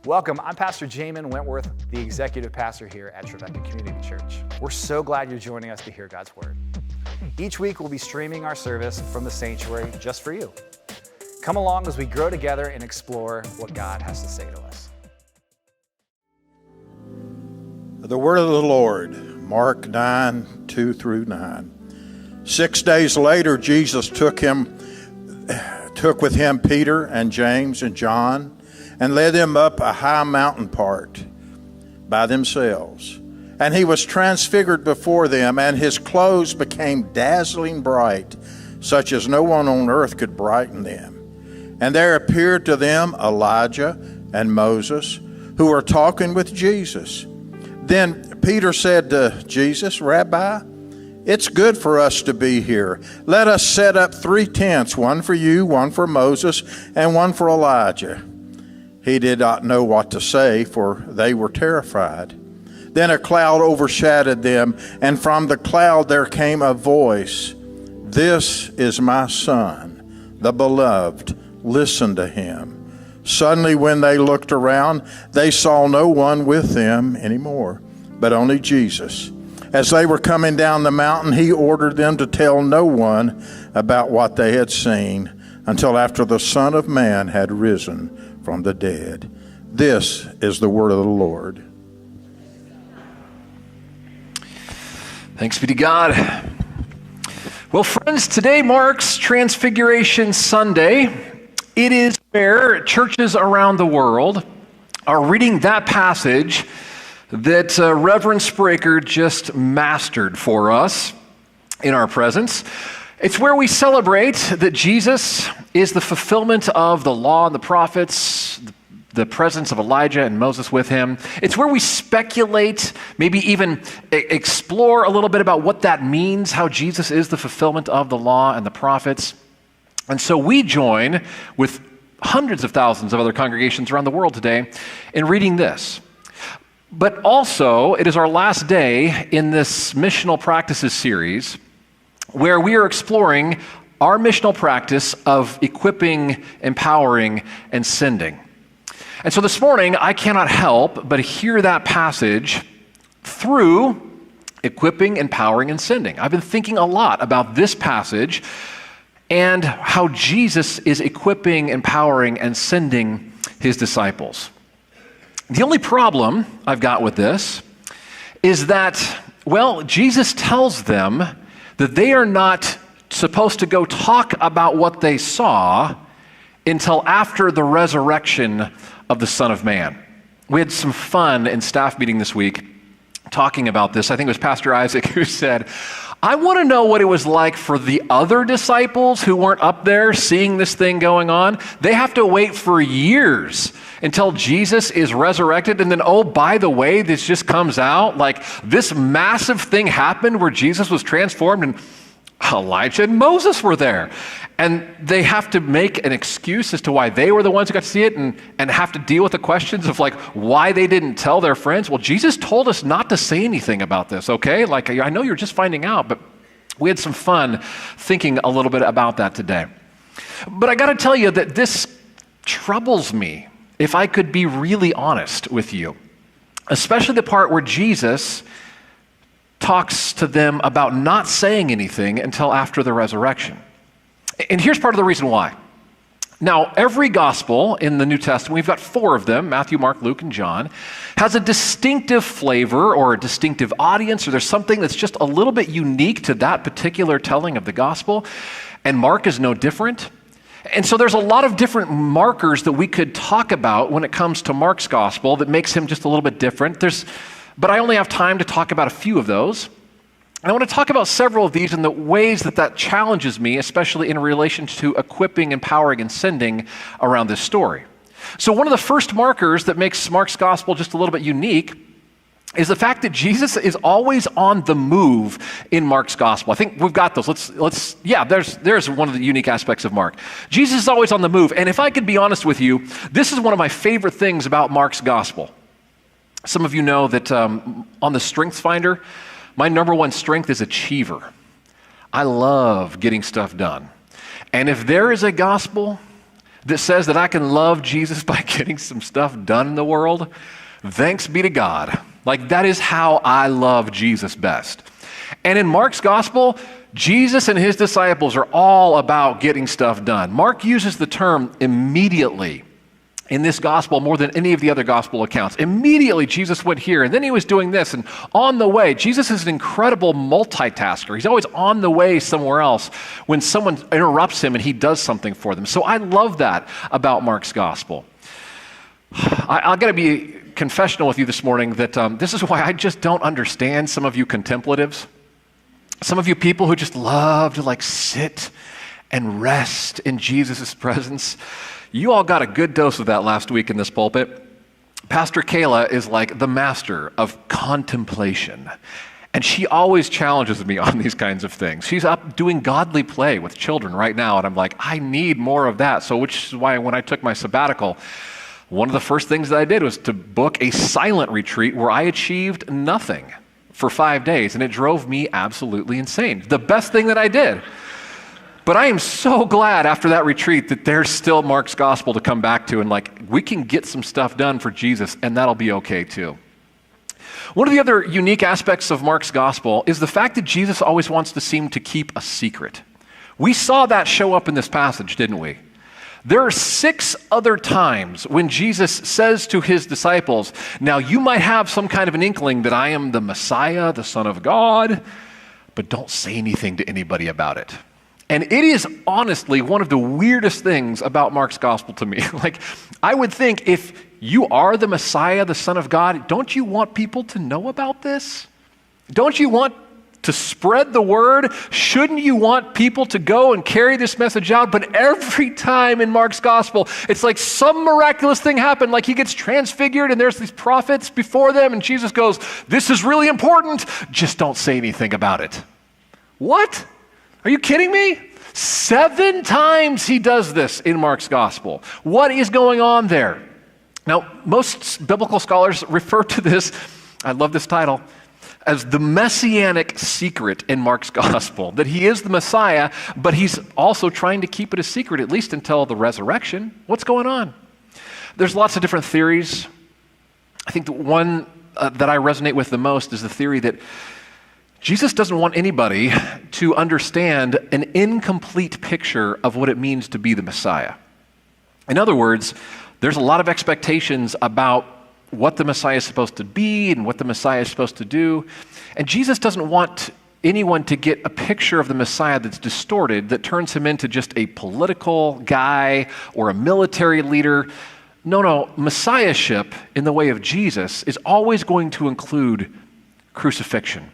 Welcome, I'm Pastor Jamin Wentworth, the executive pastor here at Trevecca Community Church. We're so glad you're joining us to hear God's Word. Each week we'll be streaming our service from the sanctuary just for you. Come along as we grow together and explore what God has to say to us. The word of the Lord, Mark 9, 2 through 9. 6 days later, Jesus took with him Peter and James and John and led them up a high mountain part by themselves. And he was transfigured before them, and his clothes became dazzling bright, such as no one on earth could brighten them. And there appeared to them Elijah and Moses, who were talking with Jesus. Then Peter said to Jesus, "Rabbi, it's good for us to be here. Let us set up 3 tents, one for you, one for Moses, and one for Elijah." He did not know what to say, for they were terrified. Then a cloud overshadowed them, and from the cloud there came a voice, "This is my Son, the beloved. Listen to him." Suddenly when they looked around, they saw no one with them anymore, but only Jesus. As they were coming down the mountain, he ordered them to tell no one about what they had seen until after the Son of Man had risen from the dead. This is the word of the Lord. Thanks be to God. Well, friends, today marks Transfiguration Sunday. It is where churches around the world are reading that passage that Reverend Spraker just mastered for us in our presence. It's where we celebrate that Jesus is the fulfillment of the law and the prophets, the presence of Elijah and Moses with him. It's where we speculate, maybe even explore a little bit about what that means, how Jesus is the fulfillment of the law and the prophets. And so we join with hundreds of thousands of other congregations around the world today in reading this. But also, it is our last day in this Missional Practices series where we are exploring our missional practice of equipping, empowering, and sending. And so this morning, I cannot help but hear that passage through equipping, empowering, and sending. I've been thinking a lot about this passage and how Jesus is equipping, empowering, and sending his disciples. The only problem I've got with this is that, well, Jesus tells them that they are not supposed to go talk about what they saw until after the resurrection of the Son of Man. We had some fun in staff meeting this week talking about this. I think it was Pastor Isaac who said, "I want to know what it was like for the other disciples who weren't up there seeing this thing going on. They have to wait for years until Jesus is resurrected. And then, oh, by the way, this just comes out like this massive thing happened where Jesus was transformed and Elijah and Moses were there." And they have to make an excuse as to why they were the ones who got to see it and have to deal with the questions of like why they didn't tell their friends. Well, Jesus told us not to say anything about this, okay? Like, I know you're just finding out, but we had some fun thinking a little bit about that today. But I got to tell you that this troubles me, if I could be really honest with you, especially the part where Jesus talks to them about not saying anything until after the resurrection. And here's part of the reason why. Now, every gospel in the New Testament, we've got 4 of them, Matthew, Mark, Luke, and John, has a distinctive flavor or a distinctive audience, or there's something that's just a little bit unique to that particular telling of the gospel, and Mark is no different. And so there's a lot of different markers that we could talk about when it comes to Mark's gospel that makes him just a little bit different. But I only have time to talk about a few of those. And I want to talk about several of these and the ways that challenges me, especially in relation to equipping, empowering, and sending around this story. So one of the first markers that makes Mark's gospel just a little bit unique is the fact that Jesus is always on the move in Mark's gospel. I think we've got those. There's one of the unique aspects of Mark. Jesus is always on the move. And if I could be honest with you, this is one of my favorite things about Mark's gospel. Some of you know that on the Strengths Finder, my number one strength is achiever. I love getting stuff done. And if there is a gospel that says that I can love Jesus by getting some stuff done in the world, thanks be to God. Like, that is how I love Jesus best. And in Mark's gospel, Jesus and his disciples are all about getting stuff done. Mark uses the term immediately in this gospel more than any of the other gospel accounts. Immediately, Jesus went here, and then he was doing this, and on the way. Jesus is an incredible multitasker. He's always on the way somewhere else when someone interrupts him and he does something for them. So I love that about Mark's gospel. I've got to be confessional with you this morning that this is why I just don't understand some of you contemplatives. Some of you people who just love to like sit and rest in Jesus' presence. You all got a good dose of that last week in this pulpit. Pastor Kayla is like the master of contemplation. And she always challenges me on these kinds of things. She's up doing godly play with children right now. And I'm like, I need more of that. So which is why when I took my sabbatical, one of the first things that I did was to book a silent retreat where I achieved nothing for 5 days. And it drove me absolutely insane. The best thing that I did. But I am so glad after that retreat that there's still Mark's gospel to come back to, and like we can get some stuff done for Jesus, and that'll be okay too. One of the other unique aspects of Mark's gospel is the fact that Jesus always wants to seem to keep a secret. We saw that show up in this passage, didn't we? There are 6 other times when Jesus says to his disciples, now you might have some kind of an inkling that I am the Messiah, the Son of God, but don't say anything to anybody about it. And it is honestly one of the weirdest things about Mark's gospel to me. Like, I would think if you are the Messiah, the Son of God, don't you want people to know about this? Don't you want to spread the word? Shouldn't you want people to go and carry this message out? But every time in Mark's gospel, it's like some miraculous thing happened, like he gets transfigured and there's these prophets before them and Jesus goes, this is really important, just don't say anything about it. What? Are you kidding me? 7 times he does this in Mark's gospel. What is going on there? Now, most biblical scholars refer to this, I love this title, as the messianic secret in Mark's gospel, that he is the Messiah, but he's also trying to keep it a secret, at least until the resurrection. What's going on? There's lots of different theories. I think the one that I resonate with the most is the theory that Jesus doesn't want anybody to understand an incomplete picture of what it means to be the Messiah. In other words, there's a lot of expectations about what the Messiah is supposed to be and what the Messiah is supposed to do. And Jesus doesn't want anyone to get a picture of the Messiah that's distorted, that turns him into just a political guy or a military leader. No, Messiahship in the way of Jesus is always going to include crucifixion.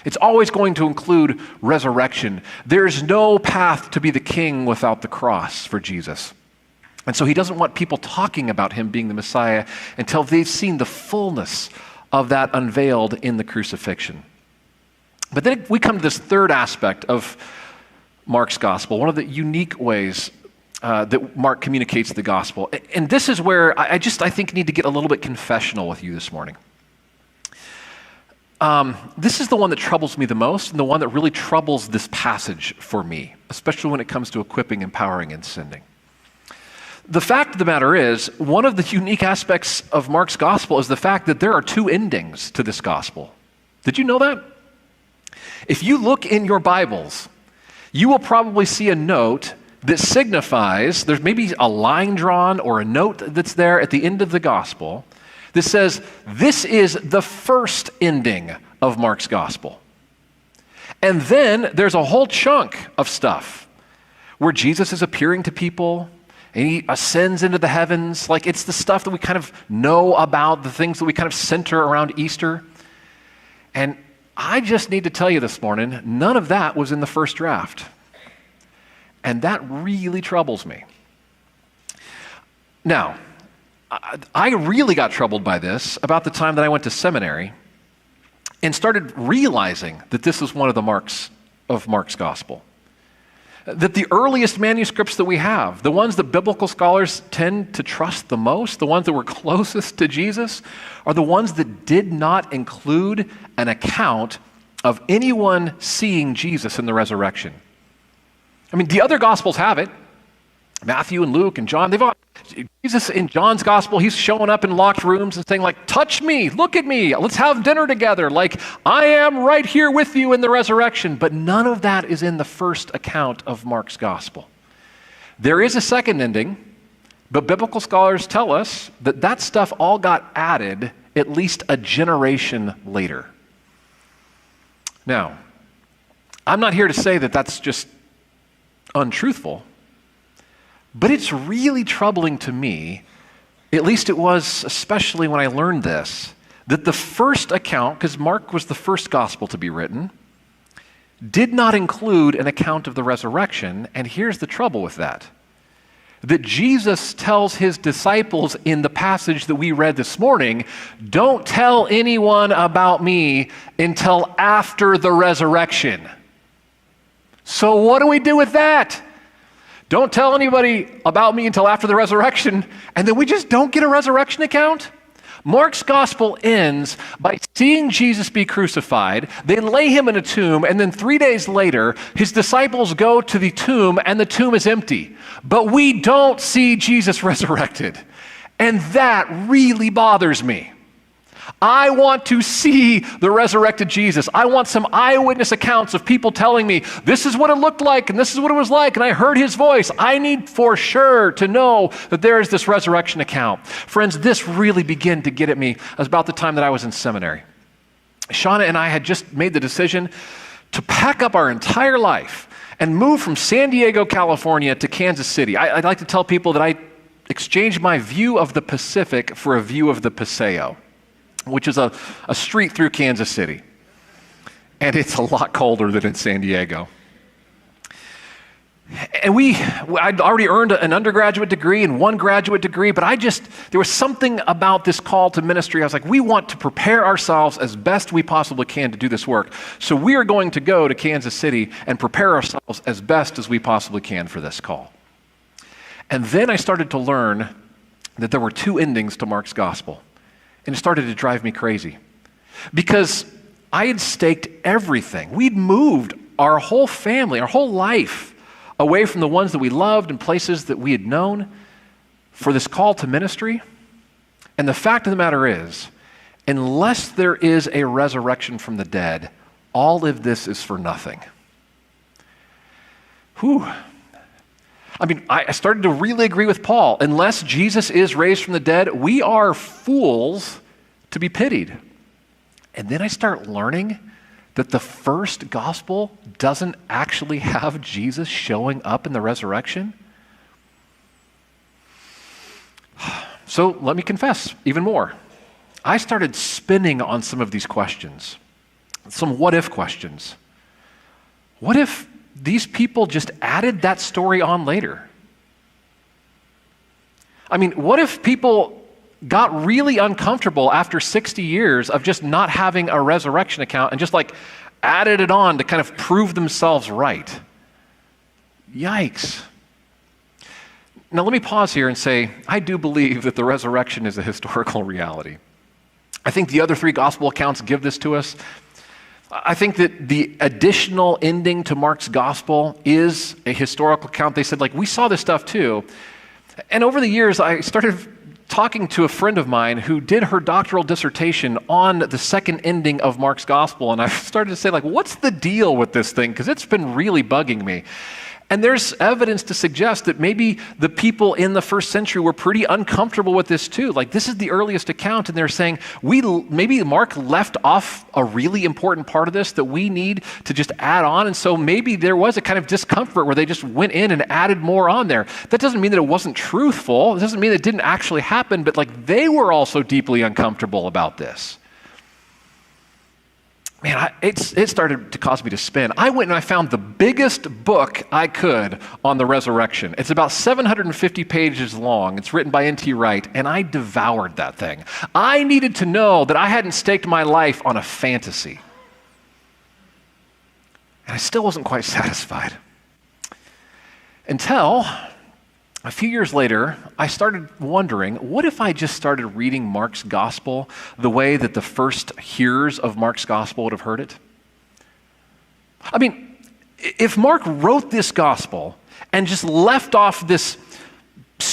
It's always going to include resurrection. There's no path to be the king without the cross for Jesus. And so he doesn't want people talking about him being the Messiah until they've seen the fullness of that unveiled in the crucifixion. But then we come to this third aspect of Mark's gospel, one of the unique ways that Mark communicates the gospel. And this is where I think need to get a little bit confessional with you this morning. This is the one that troubles me the most and the one that really troubles this passage for me, especially when it comes to equipping, empowering, and sending. The fact of the matter is, one of the unique aspects of Mark's gospel is the fact that there are 2 endings to this gospel. Did you know that? If you look in your Bibles, you will probably see a note that signifies, there's maybe a line drawn or a note that's there at the end of the gospel that says, this is the first ending of Mark's gospel. And then there's a whole chunk of stuff where Jesus is appearing to people and he ascends into the heavens. Like, it's the stuff that we kind of know about, the things that we kind of center around Easter. And I just need to tell you this morning, none of that was in the first draft. And that really troubles me. Now, I really got troubled by this about the time that I went to seminary and started realizing that this is one of the marks of Mark's gospel. That the earliest manuscripts that we have, the ones that biblical scholars tend to trust the most, the ones that were closest to Jesus, are the ones that did not include an account of anyone seeing Jesus in the resurrection. I mean, the other gospels have it. Matthew and Luke and John, Jesus in John's gospel, he's showing up in locked rooms and saying like, touch me, look at me, let's have dinner together. Like, I am right here with you in the resurrection. But none of that is in the first account of Mark's gospel. There is a second ending, but biblical scholars tell us that that stuff all got added at least a generation later. Now, I'm not here to say that that's just untruthful. But it's really troubling to me, at least it was especially when I learned this, that the first account, because Mark was the first gospel to be written, did not include an account of the resurrection. And here's the trouble with that. That Jesus tells his disciples in the passage that we read this morning, don't tell anyone about me until after the resurrection. So what do we do with that? Don't tell anybody about me until after the resurrection, and then we just don't get a resurrection account? Mark's gospel ends by seeing Jesus be crucified. They lay him in a tomb, and then 3 days later, his disciples go to the tomb, and the tomb is empty. But we don't see Jesus resurrected. And that really bothers me. I want to see the resurrected Jesus. I want some eyewitness accounts of people telling me, this is what it looked like, and this is what it was like, and I heard his voice. I need for sure to know that there is this resurrection account. Friends, this really began to get at me. It was about the time that I was in seminary. Shauna and I had just made the decision to pack up our entire life and move from San Diego, California to Kansas City. I'd like to tell people that I exchanged my view of the Pacific for a view of the Paseo, which is a street through Kansas City. And it's a lot colder than in San Diego. And I'd already earned an undergraduate degree and one graduate degree, but there was something about this call to ministry. I was like, we want to prepare ourselves as best we possibly can to do this work. So we are going to go to Kansas City and prepare ourselves as best as we possibly can for this call. And then I started to learn that there were two endings to Mark's gospel. And it started to drive me crazy because I had staked everything. We'd moved our whole family, our whole life away from the ones that we loved and places that we had known for this call to ministry. And the fact of the matter is, unless there is a resurrection from the dead, all of this is for nothing. Whew. I mean, I started to really agree with Paul. Unless Jesus is raised from the dead, we are fools to be pitied. And then I start learning that the first gospel doesn't actually have Jesus showing up in the resurrection. So let me confess even more. I started spinning on some of these questions, some what-if questions. What if these people just added that story on later? I mean, what if people got really uncomfortable after 60 years of just not having a resurrection account and just like added it on to kind of prove themselves right? Yikes. Now let me pause here and say, I do believe that the resurrection is a historical reality. I think the other three gospel accounts give this to us. I think that the additional ending to Mark's gospel is a historical account. They said, like, we saw this stuff too. And over the years, I started talking to a friend of mine who did her doctoral dissertation on the second ending of Mark's gospel. And I started to say, like, what's the deal with this thing? Because it's been really bugging me. And there's evidence to suggest that maybe the people in the first century were pretty uncomfortable with this too. Like, this is the earliest account, and they're saying, maybe Mark left off a really important part of this that we need to just add on. And so maybe there was a kind of discomfort where they just went in and added more on there. That doesn't mean that it wasn't truthful. It doesn't mean it didn't actually happen, but like they were also deeply uncomfortable about this. Man, it started to cause me to spin. I went and I found the biggest book I could on the resurrection. It's about 750 pages long. It's written by N.T. Wright, and I devoured that thing. I needed to know that I hadn't staked my life on a fantasy. And I still wasn't quite satisfied. Until a few years later, I started wondering, what if I just started reading Mark's gospel the way that the first hearers of Mark's gospel would have heard it? I mean, if Mark wrote this gospel and just left off this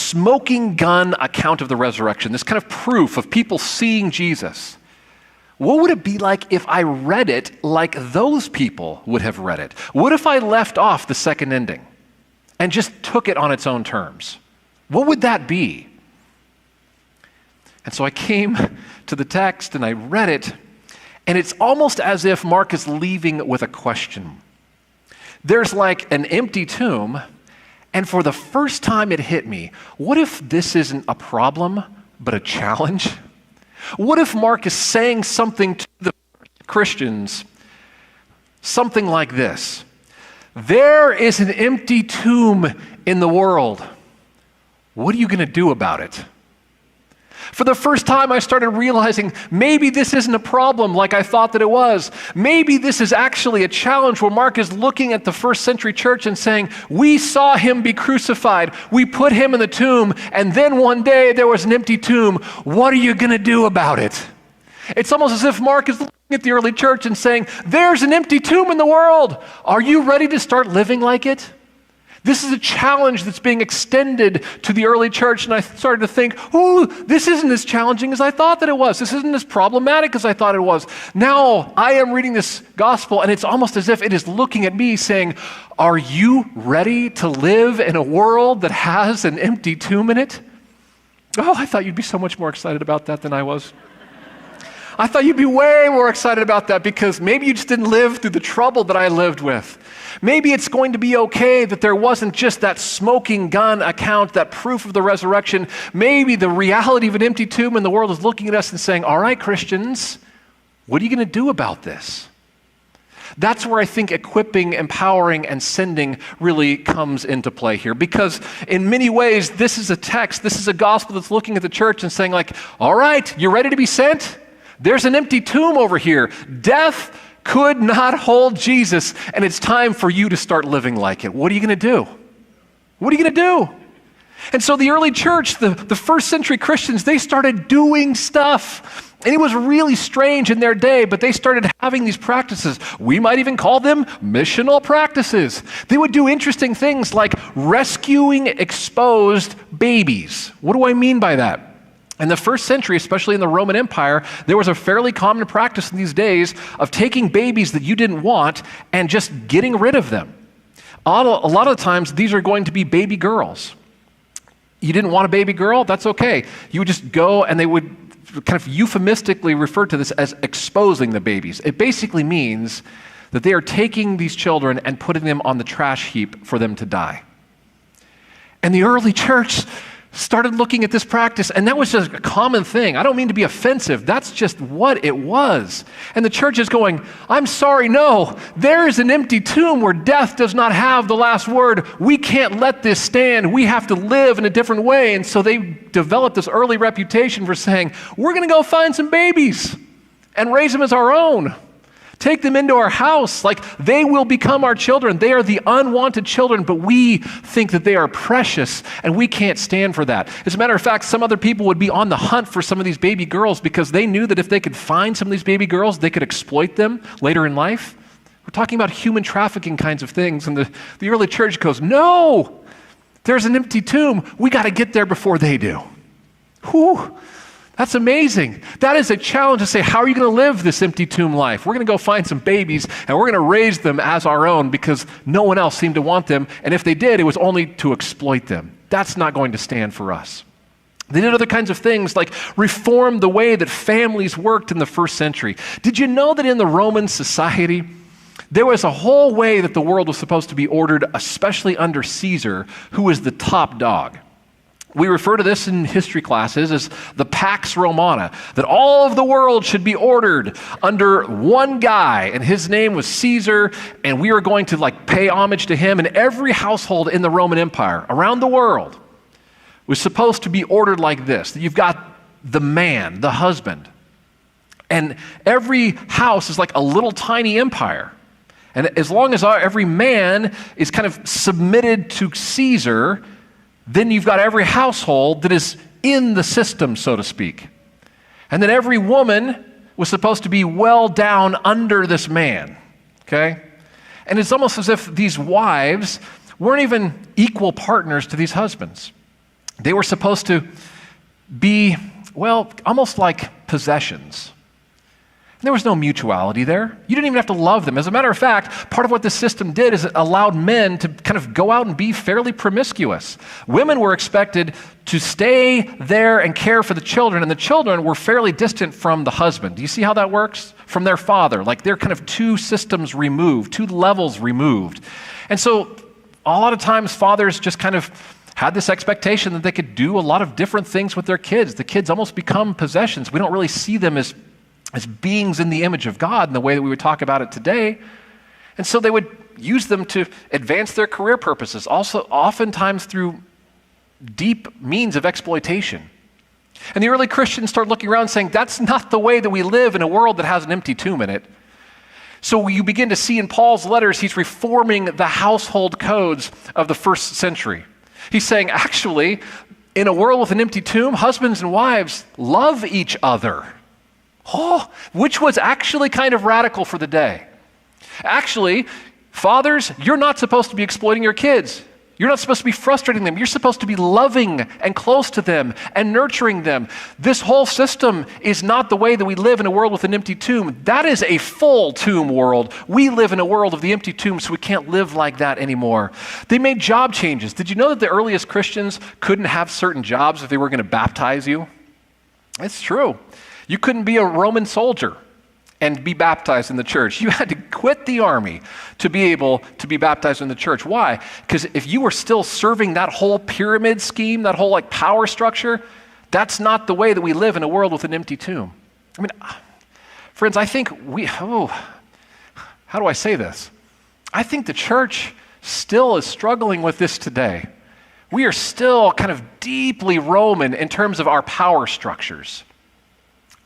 smoking gun account of the resurrection, this kind of proof of people seeing Jesus. What would it be like if I read it like those people would have read it? What if I left off the second ending and just took it on its own terms? What would that be? And so I came to the text and I read it, and it's almost as if Mark is leaving with a question. There's like an empty tomb, and for the first time it hit me, what if this isn't a problem, but a challenge? What if Mark is saying something to the Christians, something like this: there is an empty tomb in the world. What are you going to do about it? For the first time, I started realizing maybe this isn't a problem like I thought that it was. Maybe this is actually a challenge where Mark is looking at the first century church and saying, we saw him be crucified. We put him in the tomb, and then one day there was an empty tomb. What are you going to do about it? It's almost as if Mark is looking at the early church and saying, there's an empty tomb in the world. Are you ready to start living like it? This is a challenge that's being extended to the early church, and I started to think, this isn't as challenging as I thought that it was. This isn't as problematic as I thought it was. Now I am reading this gospel, and it's almost as if it is looking at me saying, are you ready to live in a world that has an empty tomb in it? Oh, I thought you'd be so much more excited about that than I was. I thought you'd be way more excited about that because maybe you just didn't live through the trouble that I lived with. Maybe it's going to be okay that there wasn't just that smoking gun account, that proof of the resurrection. Maybe the reality of an empty tomb in the world is looking at us and saying, all right, Christians, what are you going to do about this? That's where I think equipping, empowering, and sending really comes into play here. Because in many ways, this is a text, this is a gospel that's looking at the church and saying like, all right, you ready to be sent? There's an empty tomb over here. Death could not hold Jesus, and it's time for you to start living like it. What are you going to do? What are you going to do? And so the early church, the first century Christians, they started doing stuff. And it was really strange in their day, but they started having these practices. We might even call them missional practices. They would do interesting things like rescuing exposed babies. What do I mean by that? In the first century, especially in the Roman Empire, there was a fairly common practice in these days of taking babies that you didn't want and just getting rid of them. A lot of times, these are going to be baby girls. You didn't want a baby girl? That's okay. You would just go, and they would kind of euphemistically refer to this as exposing the babies. It basically means that they are taking these children and putting them on the trash heap for them to die. And the early church started looking at this practice, and that was just a common thing. I don't mean to be offensive. That's just what it was. And the church is going, I'm sorry, no. There is an empty tomb where death does not have the last word. We can't let this stand. We have to live in a different way. And so they developed this early reputation for saying, we're going to go find some babies and raise them as our own. Take them into our house, like they will become our children. They are the unwanted children, but we think that they are precious, and we can't stand for that. As a matter of fact, some other people would be on the hunt for some of these baby girls because they knew that if they could find some of these baby girls, they could exploit them later in life. We're talking about human trafficking kinds of things, and the early church goes, no, there's an empty tomb. We got to get there before they do. Whew. That's amazing. That is a challenge to say, how are you going to live this empty tomb life? We're going to go find some babies, and we're going to raise them as our own because no one else seemed to want them. And if they did, it was only to exploit them. That's not going to stand for us. They did other kinds of things like reform the way that families worked in the first century. Did you know that in the Roman society, there was a whole way that the world was supposed to be ordered, especially under Caesar, who was the top dog? We refer to this in history classes as the Pax Romana, that all of the world should be ordered under one guy, and his name was Caesar, and we are going to pay homage to him. And every household in the Roman Empire around the world was supposed to be ordered like this, that you've got the man, the husband, and every house is like a little tiny empire. And as long as every man is kind of submitted to Caesar, then you've got every household that is in the system, so to speak. And then every woman was supposed to be well down under this man, okay? And it's almost as if these wives weren't even equal partners to these husbands. They were supposed to be, well, almost like possessions. There was no mutuality there. You didn't even have to love them. As a matter of fact, part of what this system did is it allowed men to kind of go out and be fairly promiscuous. Women were expected to stay there and care for the children, and the children were fairly distant from the husband. Do you see how that works? From their father. Like they're kind of two systems removed, two levels removed. And so a lot of times fathers just kind of had this expectation that they could do a lot of different things with their kids. The kids almost become possessions. We don't really see them as beings in the image of God in the way that we would talk about it today. And so they would use them to advance their career purposes, also oftentimes through deep means of exploitation. And the early Christians started looking around saying, that's not the way that we live in a world that has an empty tomb in it. So you begin to see in Paul's letters, he's reforming the household codes of the first century. He's saying, actually, in a world with an empty tomb, husbands and wives love each other. Oh, which was actually kind of radical for the day. Actually, fathers, you're not supposed to be exploiting your kids. You're not supposed to be frustrating them. You're supposed to be loving and close to them and nurturing them. This whole system is not the way that we live in a world with an empty tomb. That is a full tomb world. We live in a world of the empty tomb, so we can't live like that anymore. They made job changes. Did you know that the earliest Christians couldn't have certain jobs if they were going to baptize you? It's true. You couldn't be a Roman soldier and be baptized in the church. You had to quit the army to be able to be baptized in the church. Why? Because if you were still serving that whole pyramid scheme, that whole like power structure, that's not the way that we live in a world with an empty tomb. I mean, friends, I think how do I say this? I think the church still is struggling with this today. We are still kind of deeply Roman in terms of our power structures.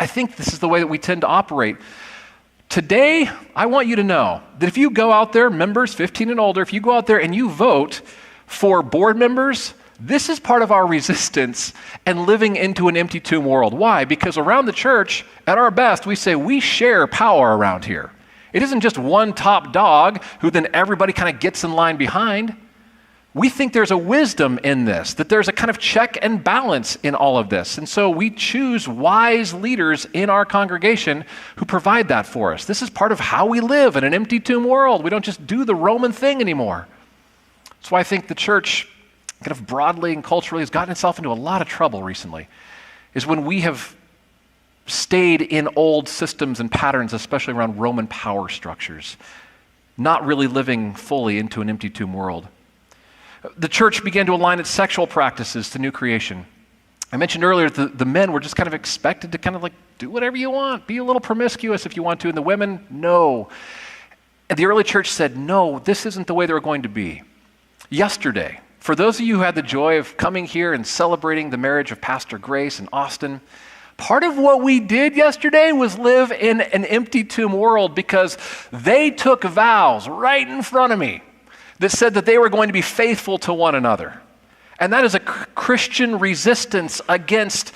I think this is the way that we tend to operate. Today, I want you to know that if you go out there, members 15 and older, if you go out there and you vote for board members, this is part of our resistance and living into an empty tomb world. Why? Because around the church, at our best, we say we share power around here. It isn't just one top dog who then everybody kind of gets in line behind. We think there's a wisdom in this, that there's a kind of check and balance in all of this. And so we choose wise leaders in our congregation who provide that for us. This is part of how we live in an empty tomb world. We don't just do the Roman thing anymore. That's why I think the church, kind of broadly and culturally, has gotten itself into a lot of trouble recently, is when we have stayed in old systems and patterns, especially around Roman power structures, not really living fully into an empty tomb world. The church began to align its sexual practices to new creation. I mentioned earlier that the men were just kind of expected to kind of like do whatever you want, be a little promiscuous if you want to, and the women, no. And the early church said, no, this isn't the way they were going to be. Yesterday, for those of you who had the joy of coming here and celebrating the marriage of Pastor Grace and Austin, part of what we did yesterday was live in an empty tomb world because they took vows right in front of me that said that they were going to be faithful to one another. And that is a Christian resistance against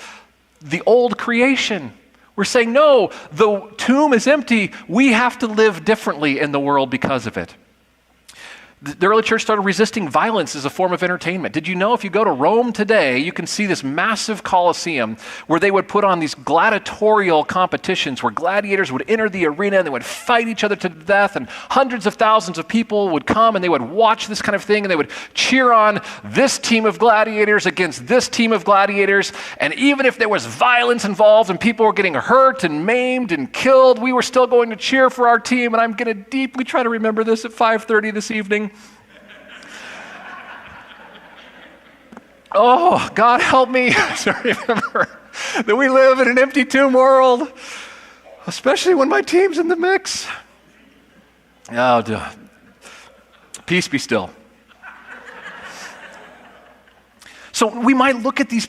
the old creation. We're saying, no, the tomb is empty. We have to live differently in the world because of it. The early church started resisting violence as a form of entertainment. Did you know if you go to Rome today, you can see this massive Colosseum where they would put on these gladiatorial competitions where gladiators would enter the arena and they would fight each other to death, and hundreds of thousands of people would come and they would watch this kind of thing and they would cheer on this team of gladiators against this team of gladiators. And even if there was violence involved and people were getting hurt and maimed and killed, we were still going to cheer for our team. And I'm going to deeply try to remember this at 5:30 this evening. Oh, God help me to remember that we live in an empty tomb world, especially when my team's in the mix. Oh, peace be still. So we might look at these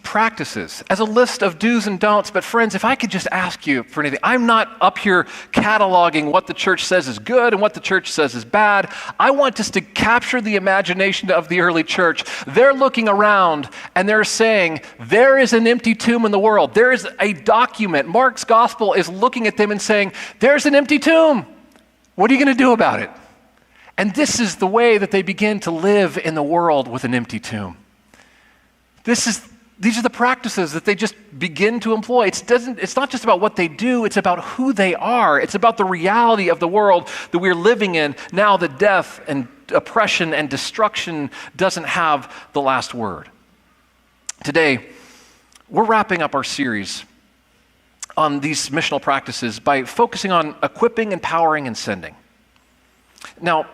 practices as a list of do's and don'ts, but friends, if I could just ask you for anything, I'm not up here cataloging what the church says is good and what the church says is bad. I want us to capture the imagination of the early church. They're looking around and they're saying, there is an empty tomb in the world. There is a document. Mark's gospel is looking at them and saying, there's an empty tomb. What are you going to do about it? And this is the way that they begin to live in the world with an empty tomb. These are the practices that they just begin to employ. It's not just about what they do, it's about who they are. It's about the reality of the world that we're living in now that death and oppression and destruction doesn't have the last word. Today, we're wrapping up our series on these missional practices by focusing on equipping, empowering, and sending. Now,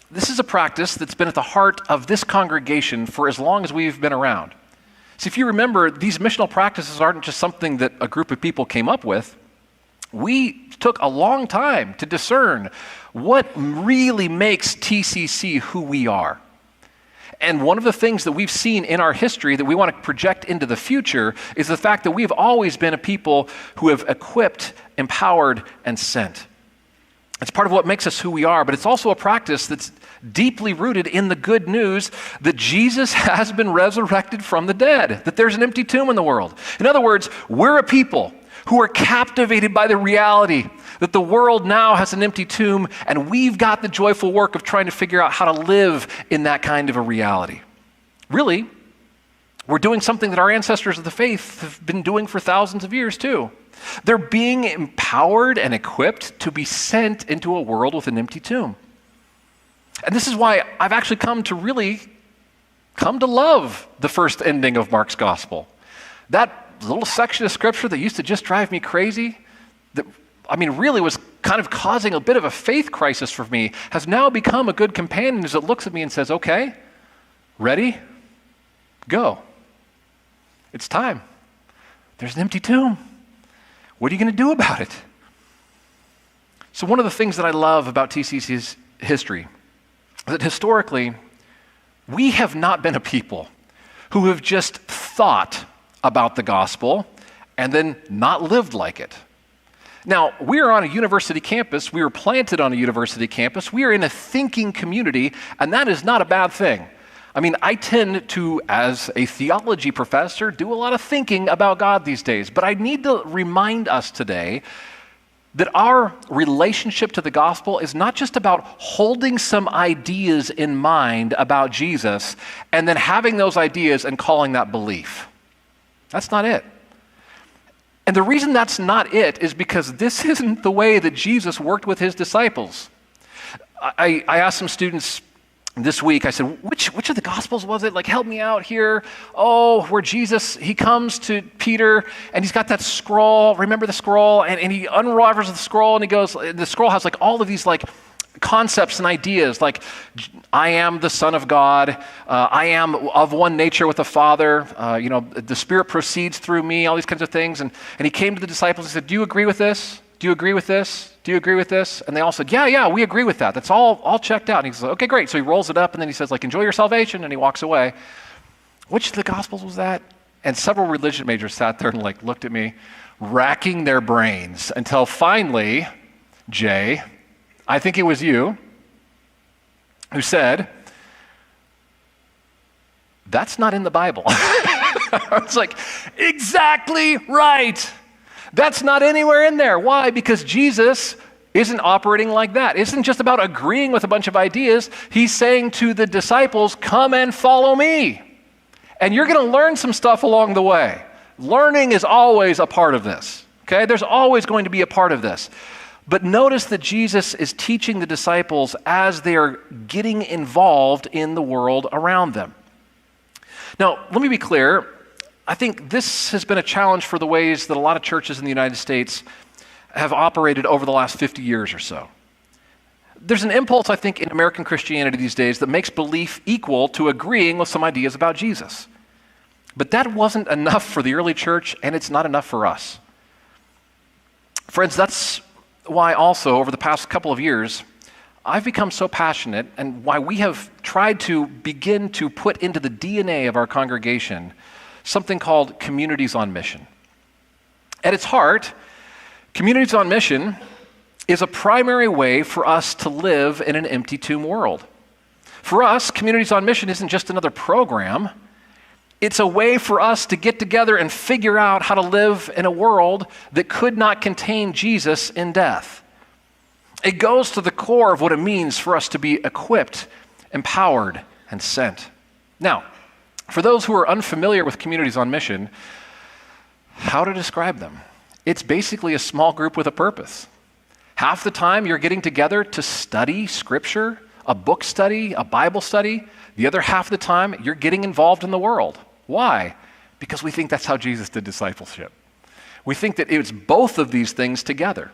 this is a practice that's been at the heart of this congregation for as long as we've been around. See, if you remember, these missional practices aren't just something that a group of people came up with. We took a long time to discern what really makes TCC who we are. And one of the things that we've seen in our history that we want to project into the future is the fact that we've always been a people who have equipped, empowered, and sent. It's part of what makes us who we are, but it's also a practice that's deeply rooted in the good news that Jesus has been resurrected from the dead, that there's an empty tomb in the world. In other words, we're a people who are captivated by the reality that the world now has an empty tomb, and we've got the joyful work of trying to figure out how to live in that kind of a reality. Really, we're doing something that our ancestors of the faith have been doing for thousands of years too. They're being empowered and equipped to be sent into a world with an empty tomb. And this is why I've actually come to love the first ending of Mark's gospel. That little section of scripture that used to just drive me crazy, that really was kind of causing a bit of a faith crisis for me, has now become a good companion as it looks at me and says, okay, ready, go. It's time. There's an empty tomb. What are you going to do about it? So one of the things that I love about TCC's history is that historically, we have not been a people who have just thought about the gospel and then not lived like it. Now, we are on a university campus. We were planted on a university campus. We are in a thinking community, and that is not a bad thing. I tend to, as a theology professor, do a lot of thinking about God these days. But I need to remind us today that our relationship to the gospel is not just about holding some ideas in mind about Jesus and then having those ideas and calling that belief. That's not it. And the reason that's not it is because this isn't the way that Jesus worked with his disciples. I asked some students this week, I said, which of the Gospels was it? Like, help me out here. Oh, where Jesus, he comes to Peter and he's got that scroll. Remember the scroll? And he unravels the scroll and he goes, the scroll has like all of these like concepts and ideas like, I am the Son of God. I am of one nature with the Father. The Spirit proceeds through me, all these kinds of things. And he came to the disciples and said, do you agree with this? Do you agree with this? Do you agree with this? And they all said, yeah, we agree with that. That's all checked out. And he says, okay, great. So he rolls it up and then he says, like, enjoy your salvation, and he walks away. Which of the Gospels was that? And several religion majors sat there and like looked at me, racking their brains until finally, Jay, I think it was you, who said, that's not in the Bible. I was like, exactly right. That's not anywhere in there. Why? Because Jesus isn't operating like that. It isn't just about agreeing with a bunch of ideas. He's saying to the disciples, come and follow me. And you're going to learn some stuff along the way. Learning is always a part of this. Okay? There's always going to be a part of this. But notice that Jesus is teaching the disciples as they are getting involved in the world around them. Now, let me be clear. I think this has been a challenge for the ways that a lot of churches in the United States have operated over the last 50 years or so. There's an impulse, I think, in American Christianity these days that makes belief equal to agreeing with some ideas about Jesus. But that wasn't enough for the early church, and it's not enough for us. Friends, that's why also over the past couple of years, I've become so passionate, and why we have tried to begin to put into the DNA of our congregation something called Communities on Mission. At its heart, Communities on Mission is a primary way for us to live in an empty tomb world. For us, Communities on Mission isn't just another program. It's a way for us to get together and figure out how to live in a world that could not contain Jesus in death. It goes to the core of what it means for us to be equipped, empowered, and sent. Now, For those who are unfamiliar with Communities on Mission, how to describe them? It's basically a small group with a purpose. Half the time you're getting together to study Scripture, a book study, a Bible study. The other half of the time you're getting involved in the world. Why? Because we think that's how Jesus did discipleship. We think that it's both of these things together.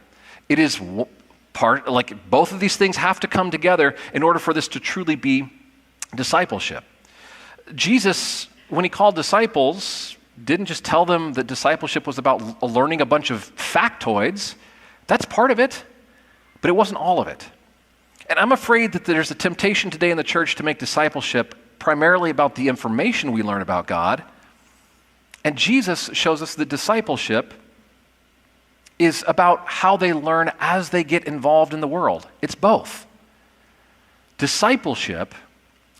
It is both of these things have to come together in order for this to truly be discipleship. Jesus, when he called disciples, didn't just tell them that discipleship was about learning a bunch of factoids. That's part of it, but it wasn't all of it. And I'm afraid that there's a temptation today in the church to make discipleship primarily about the information we learn about God. And Jesus shows us that discipleship is about how they learn as they get involved in the world. It's both. Discipleship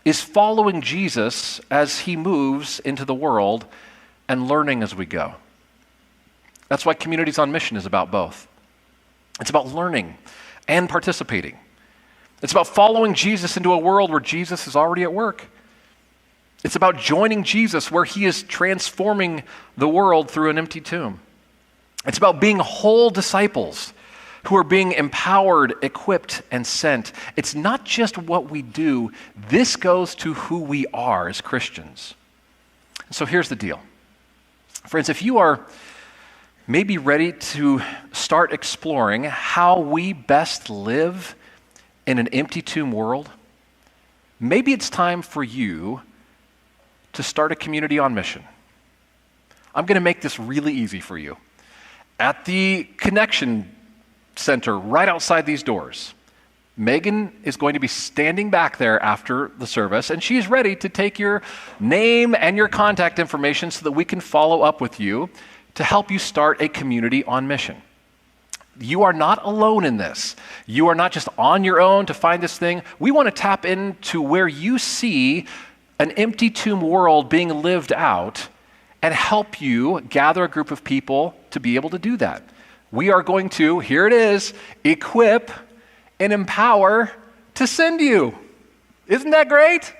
is following Jesus as he moves into the world and learning as we go. That's why Communities on Mission is about both. It's about learning and participating. It's about following Jesus into a world where Jesus is already at work. It's about joining Jesus where he is transforming the world through an empty tomb. It's about being whole disciples who are being empowered, equipped, and sent. It's not just what we do. This goes to who we are as Christians. So here's the deal. Friends, if you are maybe ready to start exploring how we best live in an empty tomb world, maybe it's time for you to start a community on mission. I'm going to make this really easy for you. At the Connection Center right outside these doors, Megan is going to be standing back there after the service, and she's ready to take your name and your contact information so that we can follow up with you to help you start a community on mission. You are not alone in this. You are not just on your own to find this thing. We want to tap into where you see an empty tomb world being lived out and help you gather a group of people to be able to do that. We are going to, here it is, equip and empower to send you. Isn't that great?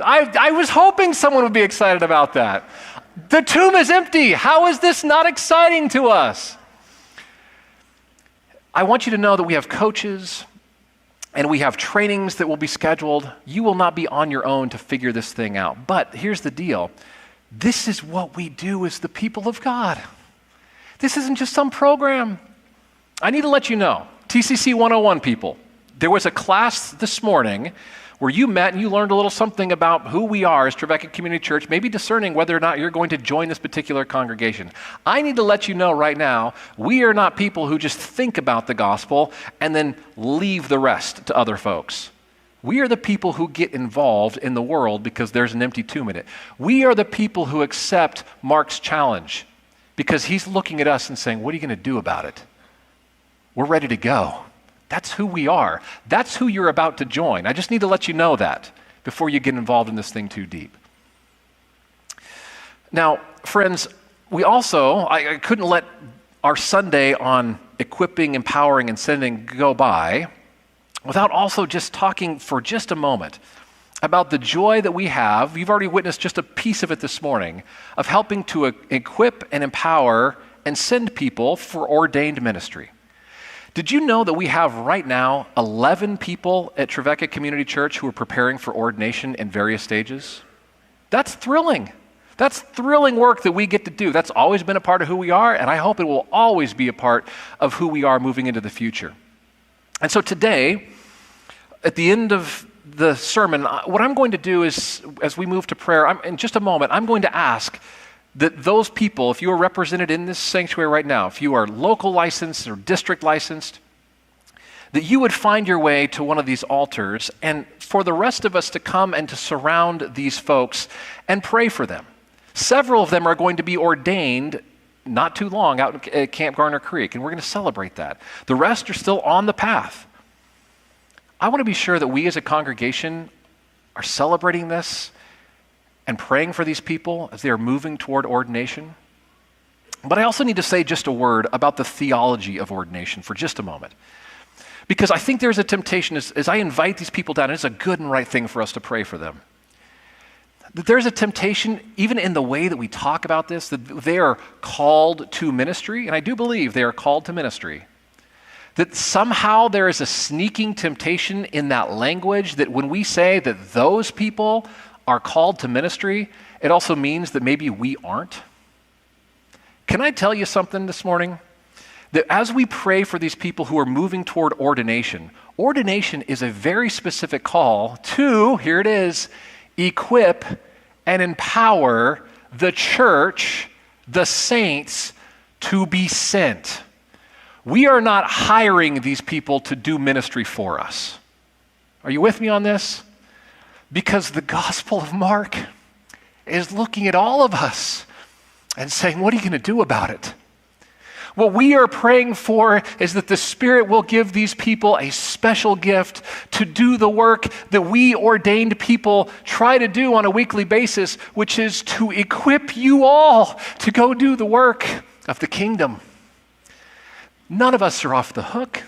I was hoping someone would be excited about that. The tomb is empty. How is this not exciting to us? I want you to know that we have coaches and we have trainings that will be scheduled. You will not be on your own to figure this thing out. But here's the deal. This is what we do as the people of God. This isn't just some program. I need to let you know, TCC 101 people, there was a class this morning where you met and you learned a little something about who we are as Trevecca Community Church, maybe discerning whether or not you're going to join this particular congregation. I need to let you know right now, we are not people who just think about the gospel and then leave the rest to other folks. We are the people who get involved in the world because there's an empty tomb in it. We are the people who accept Mark's challenge because he's looking at us and saying, what are you going to do about it? We're ready to go. That's who we are. That's who you're about to join. I just need to let you know that before you get involved in this thing too deep. Now, friends, we also, I couldn't let our Sunday on equipping, empowering, and sending go by without also just talking for just a moment about the joy that we have. You've already witnessed just a piece of it this morning, of helping to equip and empower and send people for ordained ministry. Did you know that we have right now 11 people at Trevecca Community Church who are preparing for ordination in various stages? That's thrilling. That's thrilling work that we get to do. That's always been a part of who we are, and I hope it will always be a part of who we are moving into the future. And so today, at the end of the sermon, what I'm going to do is, as we move to prayer, in just a moment, I'm going to ask that those people, if you are represented in this sanctuary right now, if you are local licensed or district licensed, that you would find your way to one of these altars, and for the rest of us to come and to surround these folks and pray for them. Several of them are going to be ordained not too long out at Camp Garner Creek, and we're going to celebrate that. The rest are still on the path. I want to be sure that we as a congregation are celebrating this and praying for these people as they are moving toward ordination. But I also need to say just a word about the theology of ordination for just a moment. Because I think there's a temptation as I invite these people down, it's a good and right thing for us to pray for them. that there's a temptation, even in the way that we talk about this, that they are called to ministry, and I do believe they are called to ministry, that somehow there is a sneaking temptation in that language that when we say that those people are called to ministry, it also means that maybe we aren't. Can I tell you something this morning? That as we pray for these people who are moving toward ordination, ordination is a very specific call to, here it is, equip and empower the church, the saints, to be sent. We are not hiring these people to do ministry for us. Are you with me on this? Because the Gospel of Mark is looking at all of us and saying, what are you going to do about it? What we are praying for is that the Spirit will give these people a special gift to do the work that we ordained people try to do on a weekly basis, which is to equip you all to go do the work of the kingdom. None of us are off the hook.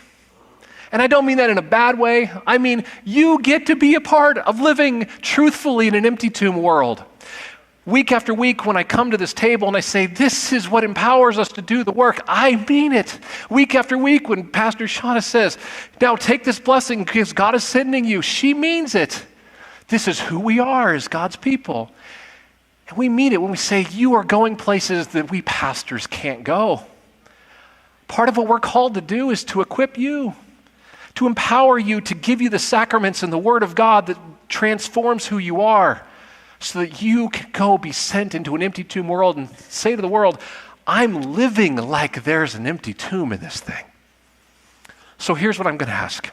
And I don't mean that in a bad way. I mean, you get to be a part of living truthfully in an empty tomb world. Week after week, when I come to this table and I say, this is what empowers us to do the work, I mean it. Week after week, when Pastor Shauna says, now take this blessing because God is sending you, she means it. This is who we are as God's people. And we mean it when we say, you are going places that we pastors can't go. Part of what we're called to do is to equip you, to empower you, to give you the sacraments and the Word of God that transforms who you are, so that you can go be sent into an empty tomb world and say to the world, I'm living like there's an empty tomb in this thing. So here's what I'm going to ask.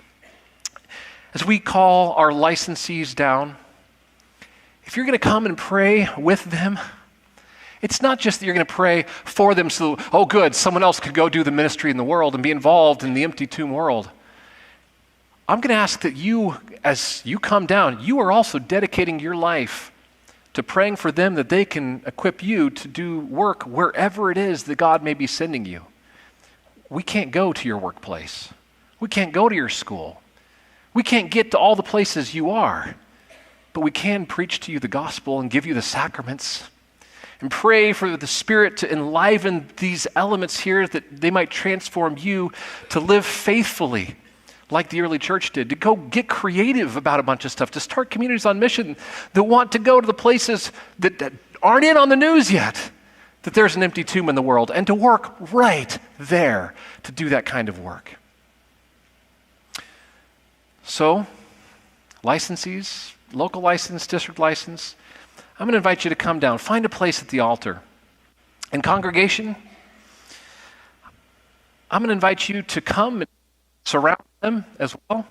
As we call our licensees down, if you're going to come and pray with them, it's not just that you're going to pray for them so, oh good, someone else could go do the ministry in the world and be involved in the empty tomb world. I'm going to ask that you, as you come down, you are also dedicating your life to praying for them that they can equip you to do work wherever it is that God may be sending you. We can't go to your workplace. We can't go to your school. We can't get to all the places you are, but we can preach to you the gospel and give you the sacraments and pray for the Spirit to enliven these elements here that they might transform you to live faithfully like the early church did, to go get creative about a bunch of stuff, to start communities on mission that want to go to the places that aren't in on the news yet, that there's an empty tomb in the world, and to work right there to do that kind of work. So, licensees, local license, district license, I'm going to invite you to come down, find a place at the altar. And congregation, I'm going to invite you to come and surround them as well,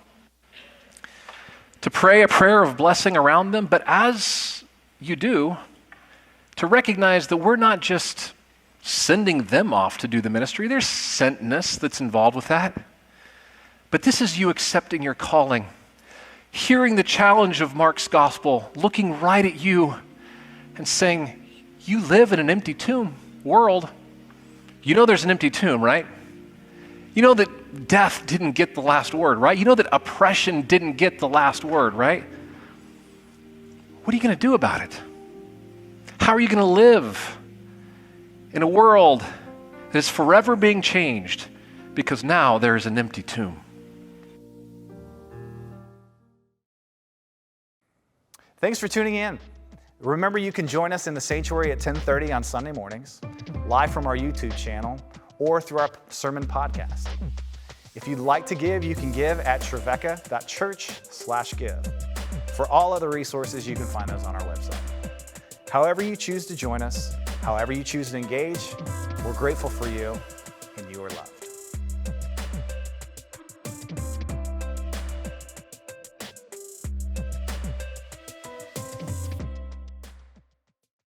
to pray a prayer of blessing around them, but as you do, to recognize that we're not just sending them off to do the ministry. There's sentness that's involved with that. But this is you accepting your calling, hearing the challenge of Mark's gospel, looking right at you and saying, you live in an empty tomb world. You know there's an empty tomb, right? You know that death didn't get the last word, right? You know that oppression didn't get the last word, right? What are you going to do about it? How are you going to live in a world that is forever being changed because now there is an empty tomb? Thanks for tuning in. Remember, you can join us in the sanctuary at 10:30 on Sunday mornings, live from our YouTube channel, or through our sermon podcast. If you'd like to give, you can give at trevecca.church/give. For all other resources, you can find those on our website. However you choose to join us, however you choose to engage, we're grateful for you, and you are loved.